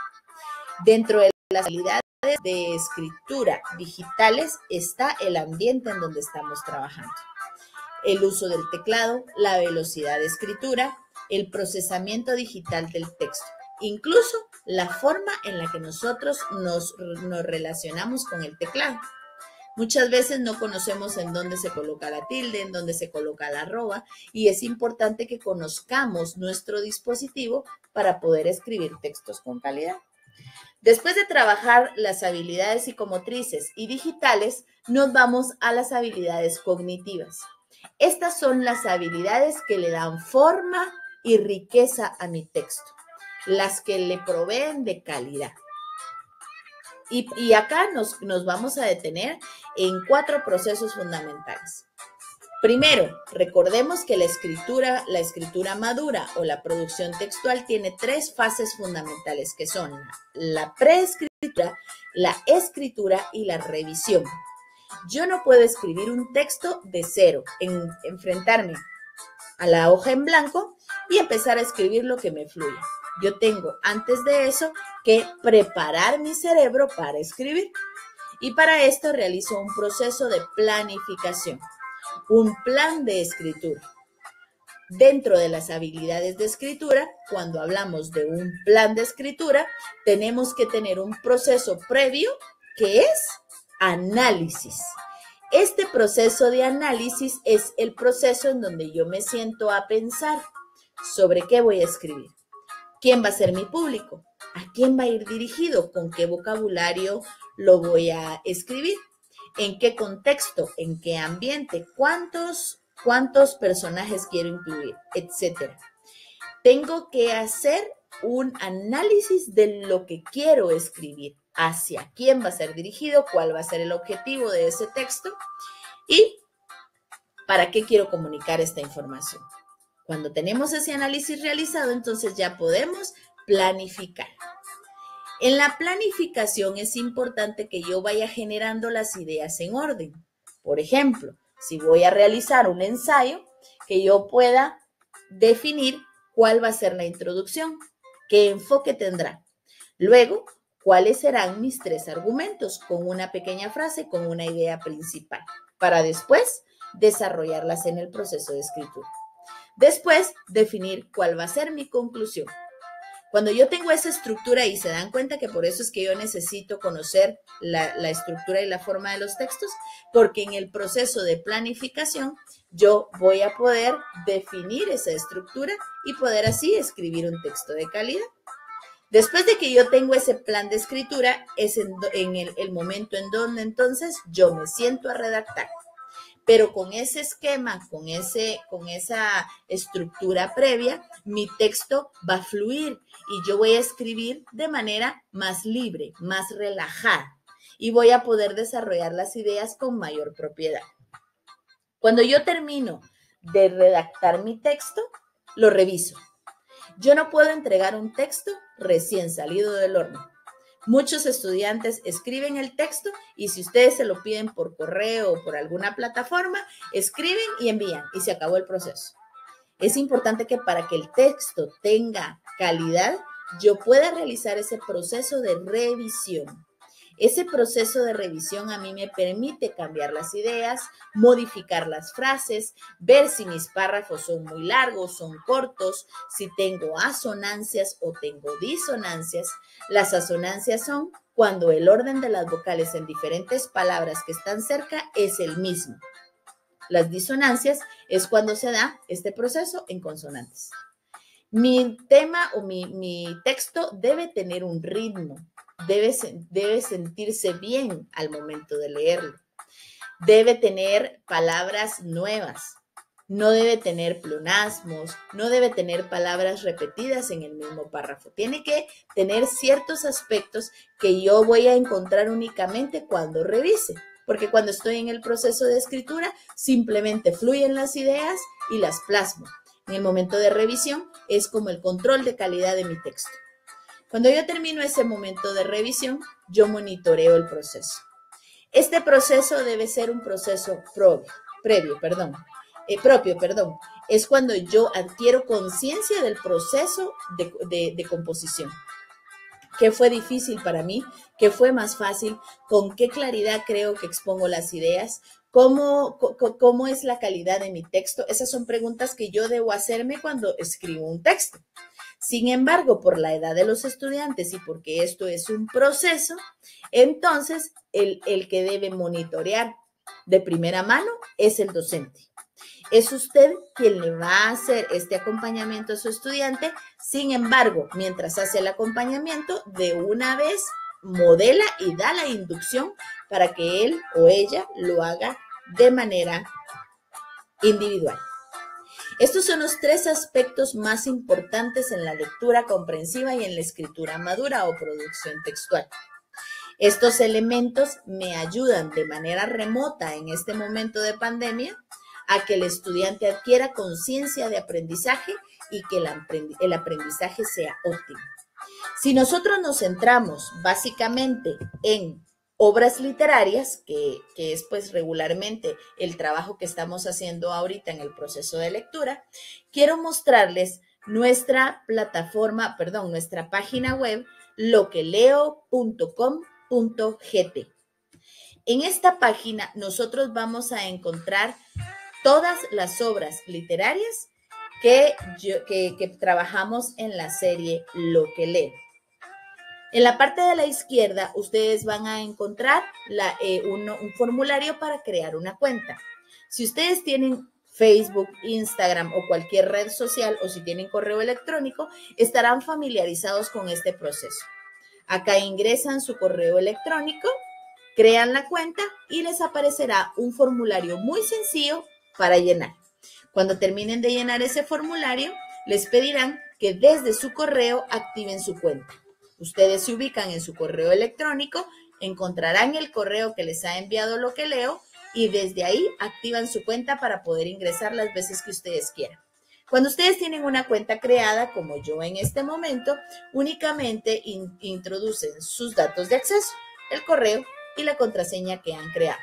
Dentro de las habilidades de escritura digitales está el ambiente en donde estamos trabajando. El uso del teclado, la velocidad de escritura, el procesamiento digital del texto. Incluso la forma en la que nosotros nos relacionamos con el teclado. Muchas veces no conocemos en dónde se coloca la tilde, en dónde se coloca la arroba, y es importante que conozcamos nuestro dispositivo para poder escribir textos con calidad. Después de trabajar las habilidades psicomotrices y digitales, nos vamos a las habilidades cognitivas. Estas son las habilidades que le dan forma y riqueza a mi texto, las que le proveen de calidad. Y acá nos vamos a detener en 4 procesos fundamentales. Primero, recordemos que la escritura madura o la producción textual tiene 3 fases fundamentales que son la preescritura, la escritura y la revisión. Yo no puedo escribir un texto de cero, enfrentarme a la hoja en blanco y empezar a escribir lo que me fluya. Yo tengo antes de eso que preparar mi cerebro para escribir. Y para esto realizo un proceso de planificación. un plan de escritura. Dentro de las habilidades de escritura, cuando hablamos de un plan de escritura, tenemos que tener un proceso previo que es análisis. Este proceso de análisis es el proceso en donde yo me siento a pensar sobre qué voy a escribir, quién va a ser mi público, a quién va a ir dirigido, con qué vocabulario lo voy a escribir, en qué contexto, en qué ambiente, cuántos personajes quiero incluir, etcétera. Tengo que hacer un análisis de lo que quiero escribir, hacia quién va a ser dirigido, cuál va a ser el objetivo de ese texto y para qué quiero comunicar esta información. Cuando tenemos ese análisis realizado, entonces ya podemos planificar. En la planificación es importante que yo vaya generando las ideas en orden. Por ejemplo, si voy a realizar un ensayo, que yo pueda definir cuál va a ser la introducción, qué enfoque tendrá. Luego, cuáles serán mis 3 argumentos, con una pequeña frase, con una idea principal, para después desarrollarlas en el proceso de escritura. Después, definir cuál va a ser mi conclusión. Cuando yo tengo esa estructura y se dan cuenta que por eso es que yo necesito conocer la estructura y la forma de los textos, porque en el proceso de planificación yo voy a poder definir esa estructura y poder así escribir un texto de calidad. Después de que yo tengo ese plan de escritura, es en el momento en donde entonces yo me siento a redactar. Pero con ese esquema, con esa estructura previa, mi texto va a fluir y yo voy a escribir de manera más libre, más relajada y voy a poder desarrollar las ideas con mayor propiedad. Cuando yo termino de redactar mi texto, lo reviso. Yo no puedo entregar un texto recién salido del horno. Muchos estudiantes escriben el texto y si ustedes se lo piden por correo o por alguna plataforma, escriben y envían y se acabó el proceso. Es importante que para que el texto tenga calidad, yo pueda realizar ese proceso de revisión. Ese proceso de revisión a mí me permite cambiar las ideas, modificar las frases, ver si mis párrafos son muy largos, son cortos, si tengo asonancias o tengo disonancias. Las asonancias son cuando el orden de las vocales en diferentes palabras que están cerca es el mismo. Las disonancias es cuando se da este proceso en consonantes. Mi tema o mi texto debe tener un ritmo. Debe sentirse bien al momento de leerlo. Debe tener palabras nuevas. No debe tener pleonasmos. No debe tener palabras repetidas en el mismo párrafo. Tiene que tener ciertos aspectos que yo voy a encontrar únicamente cuando revise. Porque cuando estoy en el proceso de escritura, simplemente fluyen las ideas y las plasmo. En el momento de revisión es como el control de calidad de mi texto. Cuando yo termino ese momento de revisión, yo monitoreo el proceso. Este proceso debe ser un proceso propio. Es cuando yo adquiero conciencia del proceso de composición. ¿Qué fue difícil para mí? ¿Qué fue más fácil? ¿Con qué claridad creo que expongo las ideas? ¿Cómo es la calidad de mi texto? Esas son preguntas que yo debo hacerme cuando escribo un texto. Sin embargo, por la edad de los estudiantes y porque esto es un proceso, entonces el que debe monitorear de primera mano es el docente. Es usted quien le va a hacer este acompañamiento a su estudiante. Sin embargo, mientras hace el acompañamiento, de una vez modela y da la inducción para que él o ella lo haga de manera individual. Estos son los 3 aspectos más importantes en la lectura comprensiva y en la escritura madura o producción textual. Estos elementos me ayudan de manera remota en este momento de pandemia a que el estudiante adquiera conciencia de aprendizaje y que el aprendizaje sea óptimo. Si nosotros nos centramos básicamente en obras literarias, que es pues regularmente el trabajo que estamos haciendo ahorita en el proceso de lectura, quiero mostrarles nuestra página web, loqueleo.com.gt. En esta página nosotros vamos a encontrar todas las obras literarias que trabajamos en la serie Lo que leo. En la parte de la izquierda, ustedes van a encontrar un formulario para crear una cuenta. Si ustedes tienen Facebook, Instagram o cualquier red social, o si tienen correo electrónico, estarán familiarizados con este proceso. Acá ingresan su correo electrónico, crean la cuenta y les aparecerá un formulario muy sencillo para llenar. Cuando terminen de llenar ese formulario, les pedirán que desde su correo activen su cuenta. Ustedes se ubican en su correo electrónico, encontrarán el correo que les ha enviado Lo que leo y desde ahí activan su cuenta para poder ingresar las veces que ustedes quieran. Cuando ustedes tienen una cuenta creada, como yo en este momento, únicamente introducen sus datos de acceso, el correo y la contraseña que han creado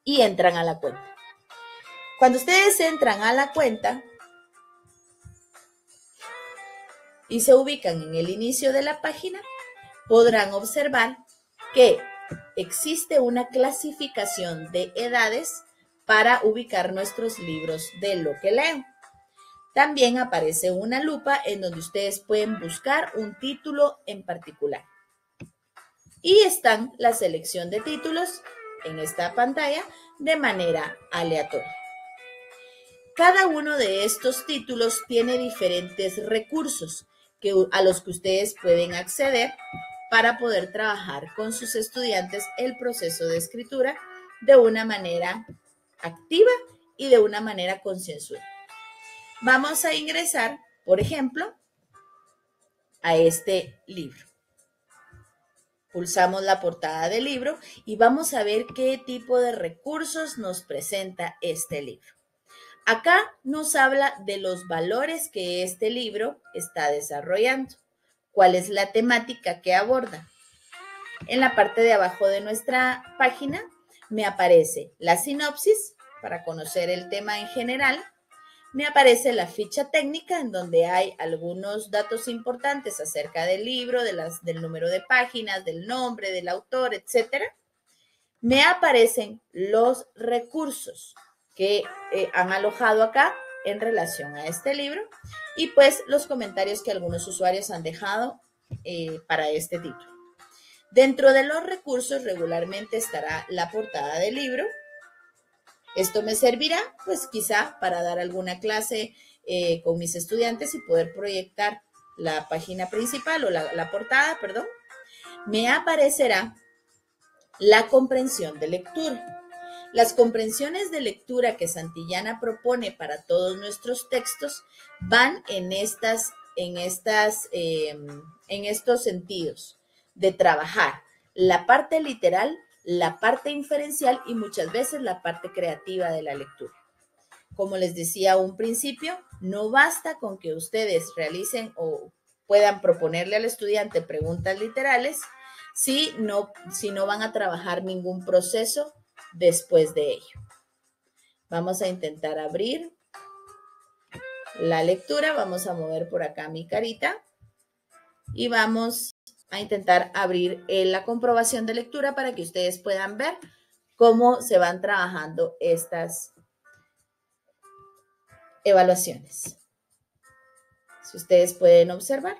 y entran a la cuenta. Cuando ustedes entran a la cuenta y se ubican en el inicio de la página, podrán observar que existe una clasificación de edades para ubicar nuestros libros de Lo que leo. También aparece una lupa en donde ustedes pueden buscar un título en particular. Y están la selección de títulos en esta pantalla de manera aleatoria. Cada uno de estos títulos tiene diferentes recursos a los que ustedes pueden acceder para poder trabajar con sus estudiantes el proceso de escritura de una manera activa y de una manera concienzuda. Vamos a ingresar, por ejemplo, a este libro. Pulsamos la portada del libro y vamos a ver qué tipo de recursos nos presenta este libro. Acá nos habla de los valores que este libro está desarrollando. ¿Cuál es la temática que aborda? En la parte de abajo de nuestra página me aparece la sinopsis para conocer el tema en general. Me aparece la ficha técnica en donde hay algunos datos importantes acerca del libro, del número de páginas, del nombre, del autor, etc. Me aparecen los recursos que han alojado acá en relación a este libro y pues los comentarios que algunos usuarios han dejado para este título. Dentro de los recursos regularmente estará la portada del libro. Esto me servirá pues quizá para dar alguna clase con mis estudiantes y poder proyectar la página principal o la portada, perdón. Me aparecerá la comprensión de lectura. Las comprensiones de lectura que Santillana propone para todos nuestros textos van en estos sentidos de trabajar la parte literal, la parte inferencial y muchas veces la parte creativa de la lectura. Como les decía a un principio, no basta con que ustedes realicen o puedan proponerle al estudiante preguntas literales si no van a trabajar ningún proceso después de ello. Vamos a intentar abrir la lectura. Vamos a mover por acá mi carita y vamos a intentar abrir la comprobación de lectura para que ustedes puedan ver cómo se van trabajando estas evaluaciones. Si ustedes pueden observar.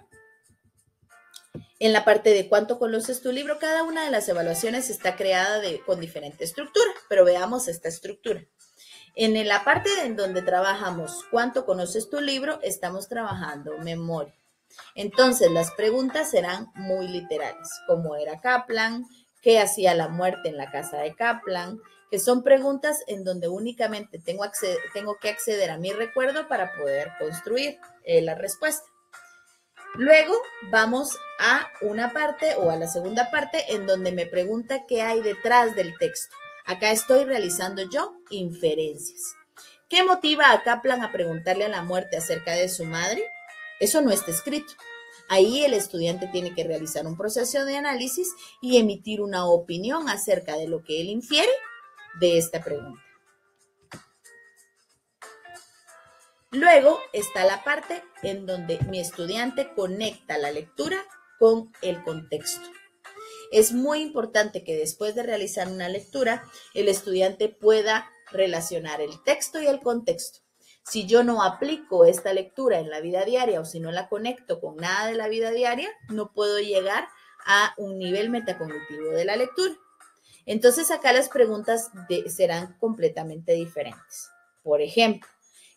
En la parte de cuánto conoces tu libro, cada una de las evaluaciones está creada con diferente estructura, pero veamos esta estructura. En la parte en donde trabajamos cuánto conoces tu libro, estamos trabajando memoria. Entonces, las preguntas serán muy literales. ¿Cómo era Kaplan? ¿Qué hacía la muerte en la casa de Kaplan? Que son preguntas en donde únicamente tengo que acceder a mi recuerdo para poder construir la respuesta. Luego vamos a una parte o a la segunda parte en donde me pregunta qué hay detrás del texto. Acá estoy realizando yo inferencias. ¿Qué motiva a Kaplan a preguntarle a la muerte acerca de su madre? Eso no está escrito. Ahí el estudiante tiene que realizar un proceso de análisis y emitir una opinión acerca de lo que él infiere de esta pregunta. Luego está la parte en donde mi estudiante conecta la lectura con el contexto. Es muy importante que después de realizar una lectura, el estudiante pueda relacionar el texto y el contexto. Si yo no aplico esta lectura en la vida diaria o si no la conecto con nada de la vida diaria, no puedo llegar a un nivel metacognitivo de la lectura. Entonces acá las preguntas serán completamente diferentes. Por ejemplo,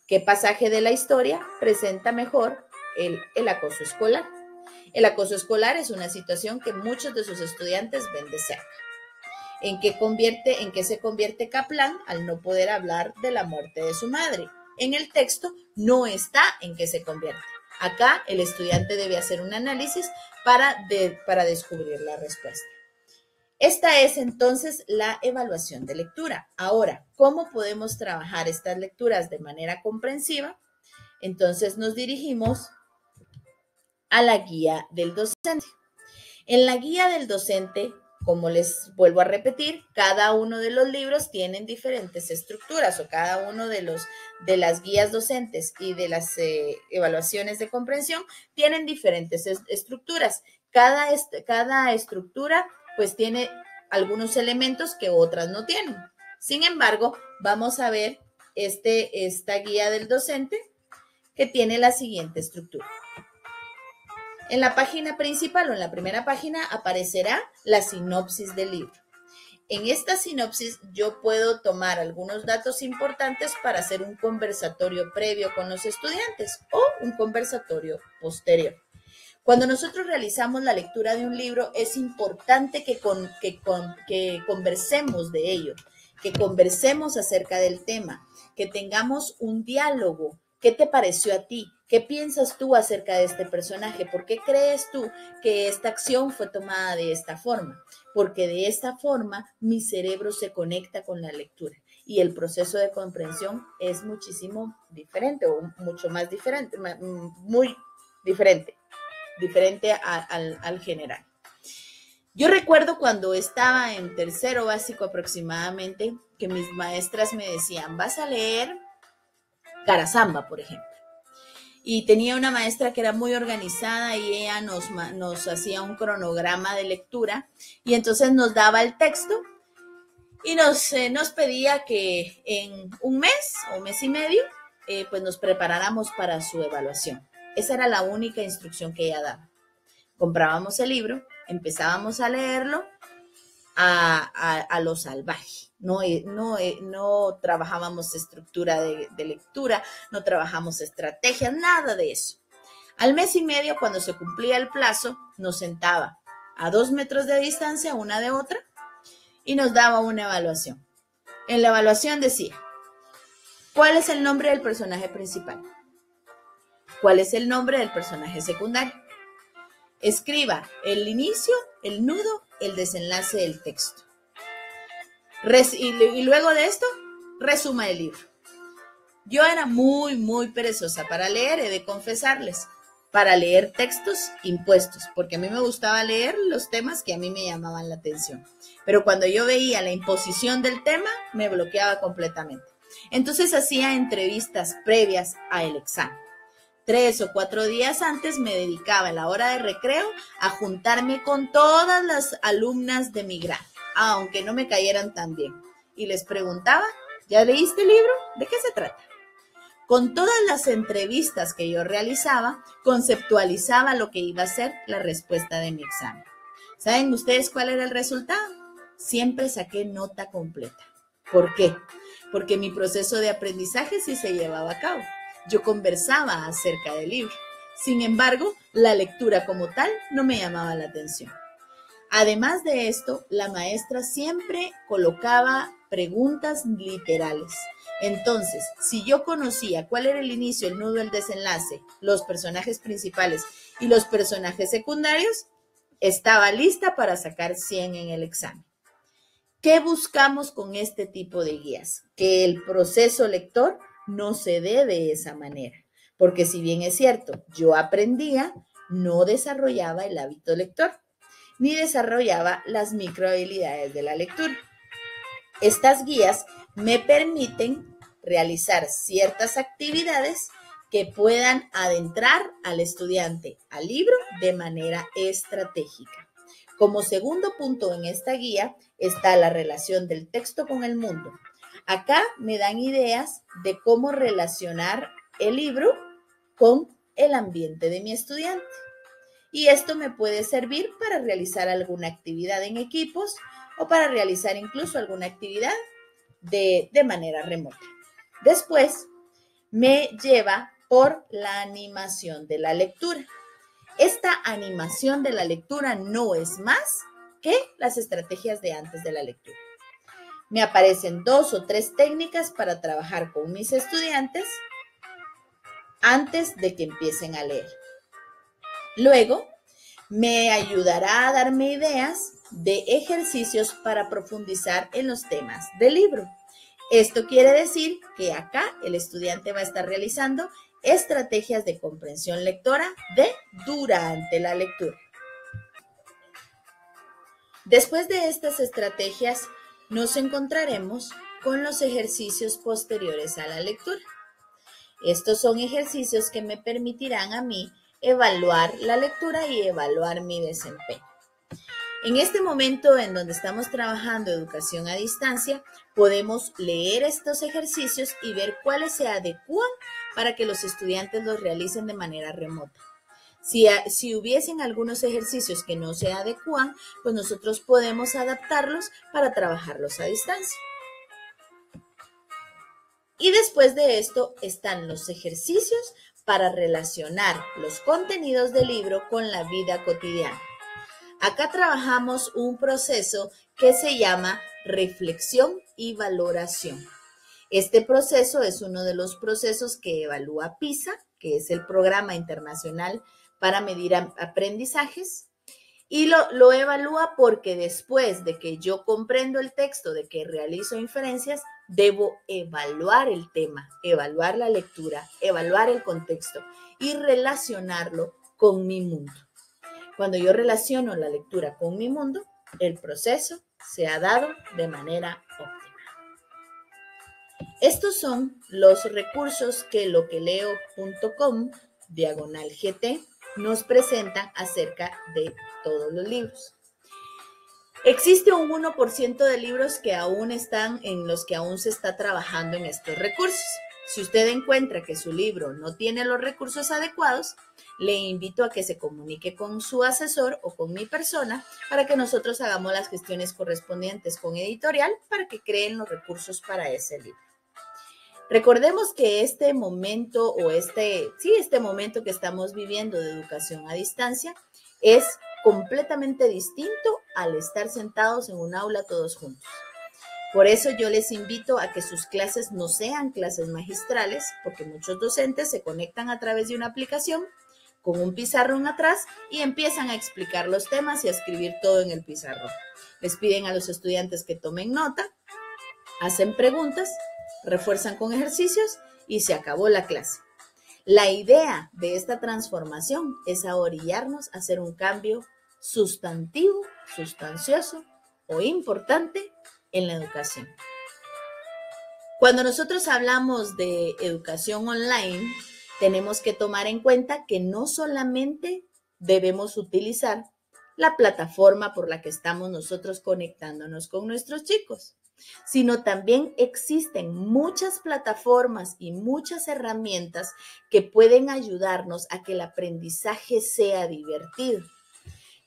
¿qué pasaje de la historia presenta mejor el acoso escolar? El acoso escolar es una situación que muchos de sus estudiantes ven de cerca. ¿En qué se convierte Kaplan al no poder hablar de la muerte de su madre? En el texto no está en qué se convierte. Acá el estudiante debe hacer un análisis para descubrir la respuesta. Esta es entonces la evaluación de lectura. Ahora, ¿cómo podemos trabajar estas lecturas de manera comprensiva? Entonces nos dirigimos a la guía del docente. En la guía del docente, como les vuelvo a repetir, cada uno de los libros tienen diferentes estructuras o cada uno de las guías docentes y de las evaluaciones de comprensión tienen diferentes estructuras. Cada estructura pues tiene algunos elementos que otras no tienen. Sin embargo, vamos a ver esta guía del docente que tiene la siguiente estructura. En la página principal o en la primera página aparecerá la sinopsis del libro. En esta sinopsis yo puedo tomar algunos datos importantes para hacer un conversatorio previo con los estudiantes o un conversatorio posterior. Cuando nosotros realizamos la lectura de un libro, es importante que conversemos de ello, que conversemos acerca del tema, que tengamos un diálogo. ¿Qué te pareció a ti? ¿Qué piensas tú acerca de este personaje? ¿Por qué crees tú que esta acción fue tomada de esta forma? Porque de esta forma mi cerebro se conecta con la lectura y el proceso de comprensión es muchísimo diferente o mucho más diferente, muy diferente al general. Yo recuerdo cuando estaba en tercero básico aproximadamente que mis maestras me decían, vas a leer Carazamba, por ejemplo. Y tenía una maestra que era muy organizada y ella nos hacía un cronograma de lectura y entonces nos daba el texto y nos pedía que en un mes o mes y medio pues nos preparáramos para su evaluación. Esa era la única instrucción que ella daba. Comprábamos el libro, empezábamos a leerlo a lo salvaje. No trabajábamos estructura de lectura, no trabajamos estrategias, nada de eso. Al mes y medio, cuando se cumplía el plazo, nos sentaba a 2 metros de distancia una de otra y nos daba una evaluación. En la evaluación decía, ¿cuál es el nombre del personaje principal? ¿Cuál es el nombre del personaje secundario? Escriba el inicio, el nudo, el desenlace del texto. Y luego de esto, resuma el libro. Yo era muy perezosa para leer, he de confesarles, para leer textos impuestos, porque a mí me gustaba leer los temas que a mí me llamaban la atención. Pero cuando yo veía la imposición del tema, me bloqueaba completamente. Entonces hacía entrevistas previas al examen. 3 o 4 días antes me dedicaba en la hora de recreo a juntarme con todas las alumnas de mi grado, aunque no me cayeran tan bien. Y les preguntaba, ¿ya leíste el libro? ¿De qué se trata? Con todas las entrevistas que yo realizaba, conceptualizaba lo que iba a ser la respuesta de mi examen. ¿Saben ustedes cuál era el resultado? Siempre saqué nota completa. ¿Por qué? Porque mi proceso de aprendizaje sí se llevaba a cabo. Yo conversaba acerca del libro. Sin embargo, la lectura como tal no me llamaba la atención. Además de esto, la maestra siempre colocaba preguntas literales. Entonces, si yo conocía cuál era el inicio, el nudo, el desenlace, los personajes principales y los personajes secundarios, estaba lista para sacar 100 en el examen. ¿Qué buscamos con este tipo de guías? Que el proceso lector no se dé de esa manera, porque si bien es cierto, yo aprendía, no desarrollaba el hábito lector, ni desarrollaba las microhabilidades de la lectura. Estas guías me permiten realizar ciertas actividades que puedan adentrar al estudiante al libro de manera estratégica. Como segundo punto en esta guía está la relación del texto con el mundo. Acá me dan ideas de cómo relacionar el libro con el ambiente de mi estudiante. Y esto me puede servir para realizar alguna actividad en equipos o para realizar incluso alguna actividad de manera remota. Después me lleva por la animación de la lectura. Esta animación de la lectura no es más que las estrategias de antes de la lectura. Me aparecen 2 o 3 técnicas para trabajar con mis estudiantes antes de que empiecen a leer. Luego, me ayudará a darme ideas de ejercicios para profundizar en los temas del libro. Esto quiere decir que acá el estudiante va a estar realizando estrategias de comprensión lectora durante la lectura. Después de estas estrategias, nos encontraremos con los ejercicios posteriores a la lectura. Estos son ejercicios que me permitirán a mí evaluar la lectura y evaluar mi desempeño. En este momento en donde estamos trabajando educación a distancia, podemos leer estos ejercicios y ver cuáles se adecúan para que los estudiantes los realicen de manera remota. Si hubiesen algunos ejercicios que no se adecúan, pues nosotros podemos adaptarlos para trabajarlos a distancia. Y después de esto están los ejercicios para relacionar los contenidos del libro con la vida cotidiana. Acá trabajamos un proceso que se llama reflexión y valoración. Este proceso es uno de los procesos que evalúa PISA, que es el Programa Internacional para Medir Aprendizajes, y lo evalúa porque después de que yo comprendo el texto, de que realizo inferencias, debo evaluar el tema, evaluar la lectura, evaluar el contexto y relacionarlo con mi mundo. Cuando yo relaciono la lectura con mi mundo, el proceso se ha dado de manera óptima. Estos son los recursos que loqueleo.com/GT nos presentan acerca de todos los libros. Existe un 1% de libros que aún están en los que aún se está trabajando en estos recursos. Si usted encuentra que su libro no tiene los recursos adecuados, le invito a que se comunique con su asesor o con mi persona para que nosotros hagamos las gestiones correspondientes con editorial para que creen los recursos para ese libro. Recordemos que este momento que estamos viviendo de educación a distancia es completamente distinto al estar sentados en un aula todos juntos. Por eso yo les invito a que sus clases no sean clases magistrales, porque muchos docentes se conectan a través de una aplicación con un pizarrón atrás y empiezan a explicar los temas y a escribir todo en el pizarrón. Les piden a los estudiantes que tomen nota, hacen preguntas, refuerzan con ejercicios y se acabó la clase. La idea de esta transformación es a orillarnos a hacer un cambio sustantivo, sustancioso o importante en la educación. Cuando nosotros hablamos de educación online, tenemos que tomar en cuenta que no solamente debemos utilizar la plataforma por la que estamos nosotros conectándonos con nuestros chicos, sino también existen muchas plataformas y muchas herramientas que pueden ayudarnos a que el aprendizaje sea divertido.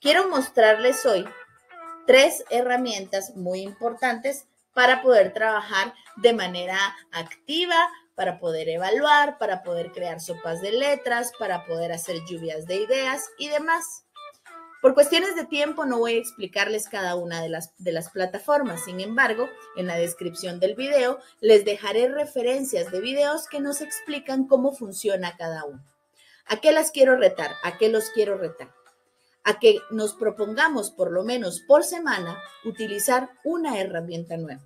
Quiero mostrarles hoy 3 herramientas muy importantes para poder trabajar de manera activa, para poder evaluar, para poder crear sopas de letras, para poder hacer lluvias de ideas y demás. Por cuestiones de tiempo no voy a explicarles cada una de las plataformas. Sin embargo, en la descripción del video les dejaré referencias de videos que nos explican cómo funciona cada uno. ¿A qué las quiero retar? ¿A qué los quiero retar? A que nos propongamos por lo menos por semana utilizar una herramienta nueva.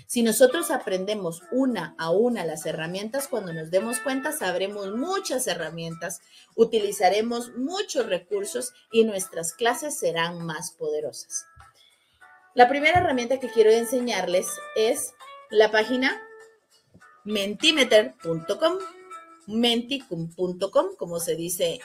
Si nosotros aprendemos una a una las herramientas, cuando nos demos cuenta sabremos muchas herramientas, utilizaremos muchos recursos y nuestras clases serán más poderosas. La primera herramienta que quiero enseñarles es la página mentimeter.com, menti.com, como se dice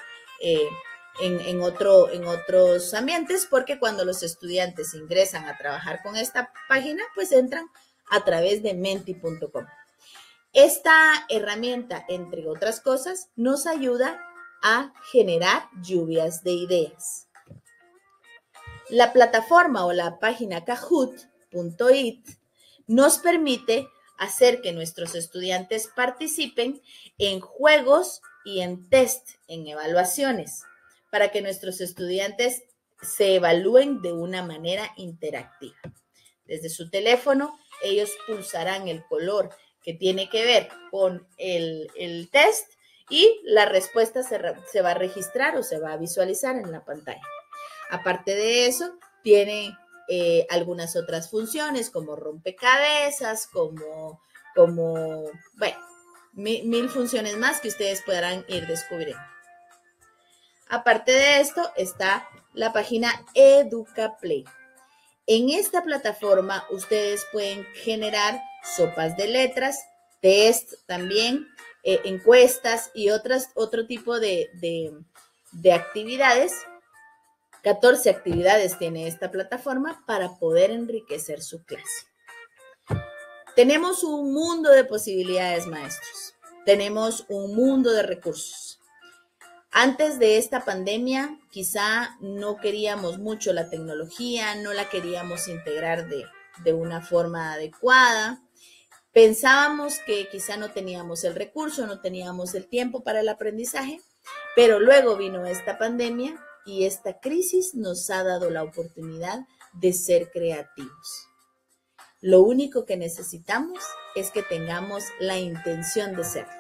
en otros ambientes, porque cuando los estudiantes ingresan a trabajar con esta página, pues entran a través de menti.com. Esta herramienta, entre otras cosas, nos ayuda a generar lluvias de ideas. La plataforma o la página kahoot.it nos permite hacer que nuestros estudiantes participen en juegos y en test, en evaluaciones, para que nuestros estudiantes se evalúen de una manera interactiva. Desde su teléfono, ellos pulsarán el color que tiene que ver con el test y la respuesta se va a registrar o se va a visualizar en la pantalla. Aparte de eso, tiene algunas otras funciones como rompecabezas, como bueno, mil funciones más que ustedes podrán ir descubriendo. Aparte de esto, está la página EducaPlay. En esta plataforma, ustedes pueden generar sopas de letras, test también, encuestas y otro tipo de actividades. 14 actividades tiene esta plataforma para poder enriquecer su clase. Tenemos un mundo de posibilidades, maestros. Tenemos un mundo de recursos. Antes de esta pandemia, quizá no queríamos mucho la tecnología, no la queríamos integrar de una forma adecuada. Pensábamos que quizá no teníamos el recurso, no teníamos el tiempo para el aprendizaje, pero luego vino esta pandemia y esta crisis nos ha dado la oportunidad de ser creativos. Lo único que necesitamos es que tengamos la intención de serlo,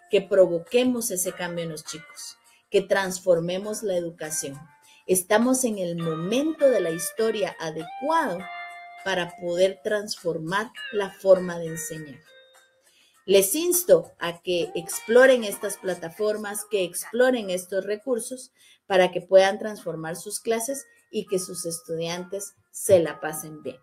que provoquemos ese cambio en los chicos, que transformemos la educación. Estamos en el momento de la historia adecuado para poder transformar la forma de enseñar. Les insto a que exploren estas plataformas, que exploren estos recursos para que puedan transformar sus clases y que sus estudiantes se la pasen bien.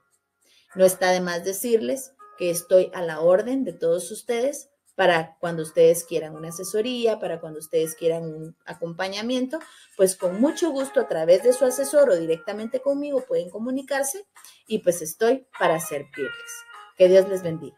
No está de más decirles que estoy a la orden de todos ustedes para cuando ustedes quieran una asesoría, para cuando ustedes quieran un acompañamiento, pues con mucho gusto a través de su asesor o directamente conmigo pueden comunicarse y pues estoy para servirles. Que Dios les bendiga.